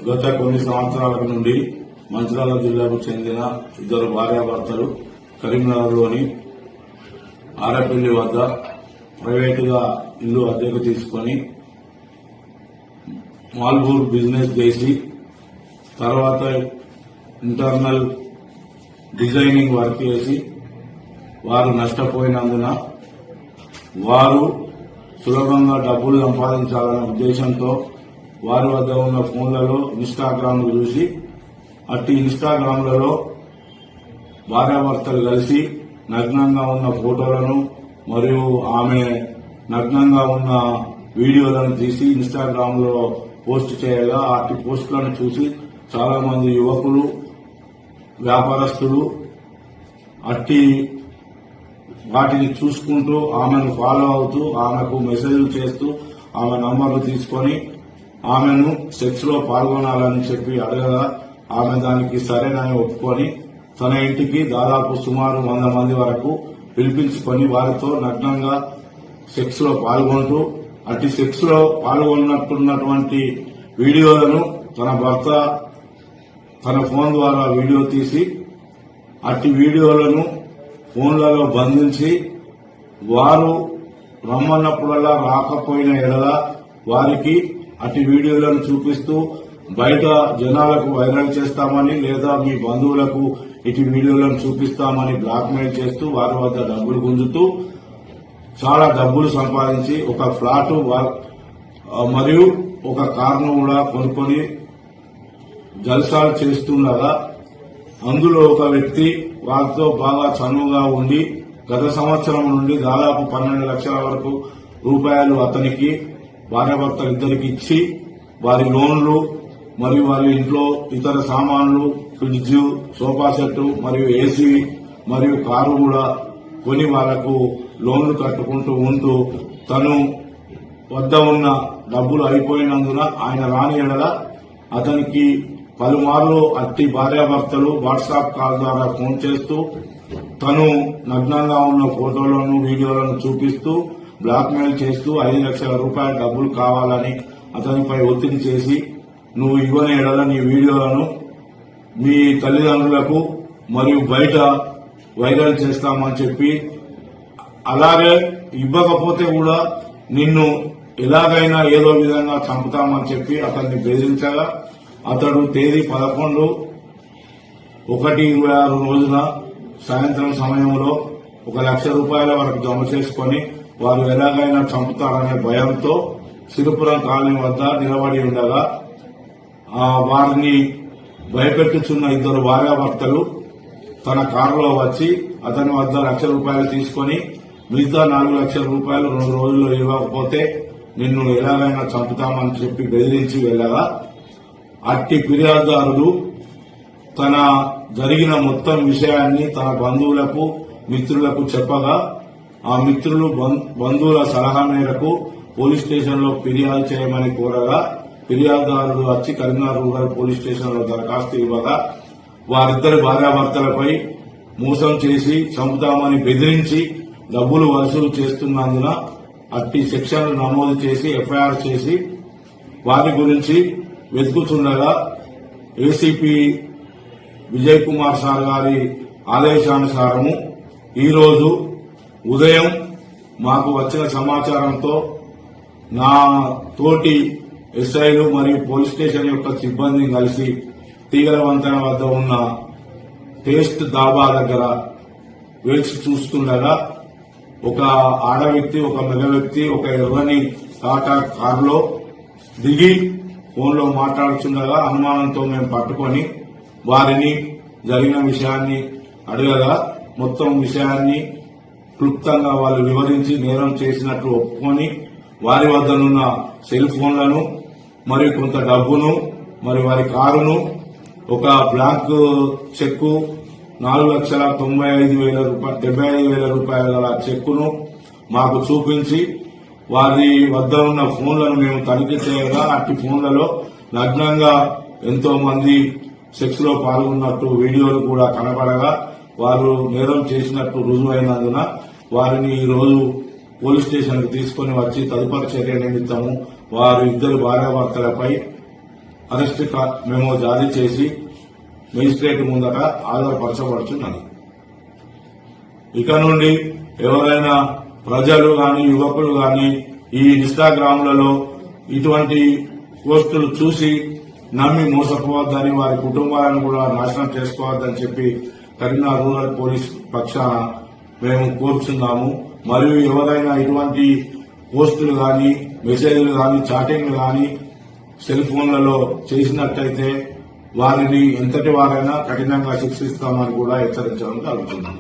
గత కొన్ని సంవత్సరాల నుండి మంచిర్యాల జిల్లాకు చెందిన ఇద్దరు భార్యాభర్తలు కరీంనగర్లోని ఆరపల్లి వద్ద ప్రైవేటుగా ఇల్లు అద్దెకు తీసుకుని మాల్బూర్ బిజినెస్ చేసి తర్వాత ఇంటర్నల్ డిజైనింగ్ వర్క్ చేసి వారు నష్టపోయినందున వారు సులభంగా డబ్బులు సంపాదించాలనే ఉద్దేశంతో వారి వద్ద ఉన్న ఫోన్లలో ఇన్స్టాగ్రామ్ చూసి అట్టి ఇన్స్టాగ్రామ్లలో భార్యాభర్తలు కలిసి నగ్నంగా ఉన్న ఫోటోలను మరియు ఆమె నగ్నంగా ఉన్న వీడియోలను తీసి ఇన్స్టాగ్రామ్ లో పోస్ట్ చేయగా అట్టి పోస్టులను చూసి చాలా మంది యువకులు వ్యాపారస్తులు అట్టి వాటిని చూసుకుంటూ ఆమెను ఫాలో అవుతూ ఆమెకు మెసేజ్లు చేస్తూ ఆమె నంబర్లు తీసుకుని ఆమెను సెక్స్ లో పాల్గొనాలని చెప్పి అడగగా ఆమె దానికి సరేనని ఒప్పుకొని తన ఇంటికి దాదాపు సుమారు 100 మంది వరకు పిలిపించుకొని వారితో నగ్నంగా సెక్స్ లో పాల్గొంటూ అట్టి సెక్స్ లో పాల్గొన్నట్టున్నటువంటి వీడియోలను తన భర్త తన ఫోన్ ద్వారా వీడియో తీసి అట్టి వీడియోలను ఫోన్లలో బంధించి వారు రమ్మన్నప్పుడల్లా రాకపోయిన ఎడల వారికి అట్టి వీడియోలను చూపిస్తూ బయట జనాలకు వైరల్ చేస్తామని లేదా మీ బంధువులకు ఇటు వీడియోలను చూపిస్తామని బ్లాక్మెయిల్ చేస్తూ వారి వద్ద డబ్బులు గుంజుతూ చాలా డబ్బులు సంపాదించి ఒక ఫ్లాట్ మరియు ఒక కారును కూడా కొనుక్కొని జల్సాలు చేస్తుండగా అందులో ఒక వ్యక్తి వారితో బాగా చనువుగా ఉండి గత సంవత్సరం నుండి దాదాపు 12 లక్షల వరకు రూపాయలు అతనికి భార్యాభర్తలు ఇద్దరికి ఇచ్చి వారి లోన్లు మరియు వారి ఇంట్లో ఇతర సామాన్లు ఫ్రిడ్జ్ సోఫా సెట్ మరియు ఏసీ మరియు కారు కూడా కొని వాళ్లకు లోన్లు కట్టుకుంటూ ఉంటూ తను వద్ద ఉన్న డబ్బులు అయిపోయినందున ఆయన రాని ఎడల అతనికి పలుమార్లు అట్టి భార్యాభర్తలు వాట్సాప్ కాల్ ద్వారా ఫోన్ చేస్తూ తను నగ్నంగా ఉన్న ఫోటోలను వీడియోలను చూపిస్తూ బ్లాక్మెయిల్ చేస్తూ 5 లక్షల రూపాయల డబ్బులు కావాలని అతనిపై ఒత్తిడి చేసి నువ్వు ఇవ్వని ఎడల నీ వీడియోలను మీ తల్లిదండ్రులకు మరియు బయట వైరల్ చేస్తామని చెప్పి అలాగే ఇవ్వకపోతే కూడా నిన్ను ఎలాగైనా ఏదో విధంగా చంపుతామని చెప్పి అతన్ని బెదిరించగా అతడు తేదీ 11/1/26 రోజున సాయంత్రం సమయంలో 1 లక్ష రూపాయల వరకు జమ చేసుకుని వారు ఎలాగైనా చంపుతారనే భయంతో సిరిపురం కాలనీ వద్ద నిలబడి ఉండగా వారిని భయపెట్టుచున్న ఇద్దరు భార్యాభర్తలు తన కారులో వచ్చి అతని వద్ద 1 లక్ష రూపాయలు తీసుకుని మిగతా 4 లక్షల రూపాయలు 2 రోజుల్లో ఇవ్వకపోతే నిన్ను ఎలాగైనా చంపుతామని చెప్పి బెదిరించి వెళ్లగా అట్టి ఫిర్యాదుదారుడు తన జరిగిన మొత్తం విషయాన్ని తన బంధువులకు మిత్రులకు చెప్పగా ఆ మిత్రులు బంధువుల సలహా మేరకు పోలీస్ స్టేషన్ లో ఫిర్యాదు చేయమని కోరగా ఫిర్యాదుదారుడు వచ్చి కరీంనగర్ రూరల్ పోలీస్ స్టేషన్ లో దరఖాస్తు ఇవ్వగా వారిద్దరి భార్యాభర్తలపై మోసం చేసి చంపుతామని బెదిరించి డబ్బులు వసూలు చేస్తున్నందున అట్టి సెక్షన్లు నమోదు చేసి ఎఫ్ఐఆర్ చేసి వారి గురించి వెతుకుతుండగా ఏసీపీ విజయ్ కుమార్ సార్ గారి ఆదేశానుసారము ఈరోజు ఉదయం మాకు వచ్చిన సమాచారంతో నా తోటి ఎస్ఐలు మరియు పోలీస్ స్టేషన్ యొక్క సిబ్బందిని కలిసి తీగల వంతెన వద్ద ఉన్న టేస్ట్ దాబా దగ్గర వేచి చూస్తుండగా ఒక ఆడ వ్యక్తి ఒక మగ వ్యక్తి ఒక ఎర్రని టాటా కారులో దిగి ఫోన్లో మాట్లాడుతుండగా అనుమానంతో మేము పట్టుకొని వారిని జరిగిన విషయాన్ని అడగగా మొత్తం విషయాన్ని క్లుప్తంగా వాళ్ళు వివరించి నేరం చేసినట్లు ఒప్పుకొని వారి వద్దనున్న సెల్ ఫోన్లను మరియు కొంత డబ్బును మరియు వారి కారును ఒక బ్లాంక్ చెక్కు 4,95,000 రూపాయల గల చెక్కును మాకు చూపించి వారి వద్ద ఉన్న ఫోన్లను మేము తనిఖీ చేయగా అట్టి ఫోన్లలో నగ్నంగా ఎంతో మంది సెక్స్ లో పాల్గొన్నట్టు వీడియోలు కూడా కనబడగా వారు నేరం చేసినట్టు రుజువైనందున వారిని ఈ రోజు పోలీస్ స్టేషన్ కు తీసుకుని వచ్చి తదుపరి చర్య నిమిత్తము వారి ఇద్దరు భార్యాభర్తలపై అరెస్ట్ మెమో జారీ చేసి మేజిస్ట్రేట్ ముందట ఆధారపరచబడుతున్నది. ఇక నుండి ఎవరైనా ప్రజలు గాని యువకులు గాని ఈ ఇన్స్టాగ్రామ్లలో ఇటువంటి పోస్టులు చూసి నమ్మి మోసపోవద్దని, వారి కుటుంబాలను కూడా నాశనం చేసుకోవద్దని చెప్పి కరీంనగర్ రూరల్ పోలీస్ పక్షాన మేము కోరుచున్నాము. మరియు ఎవరైనా ఇటువంటి పోస్టులు గాని మెసేజ్లు గాని చాటింగ్లు గాని సెల్ ఫోన్లలో చేసినట్టయితే వారిని ఎంతటి వారైనా కఠినంగా శిక్షిస్తామని కూడా హెచ్చరించడం జరుగుతుంది.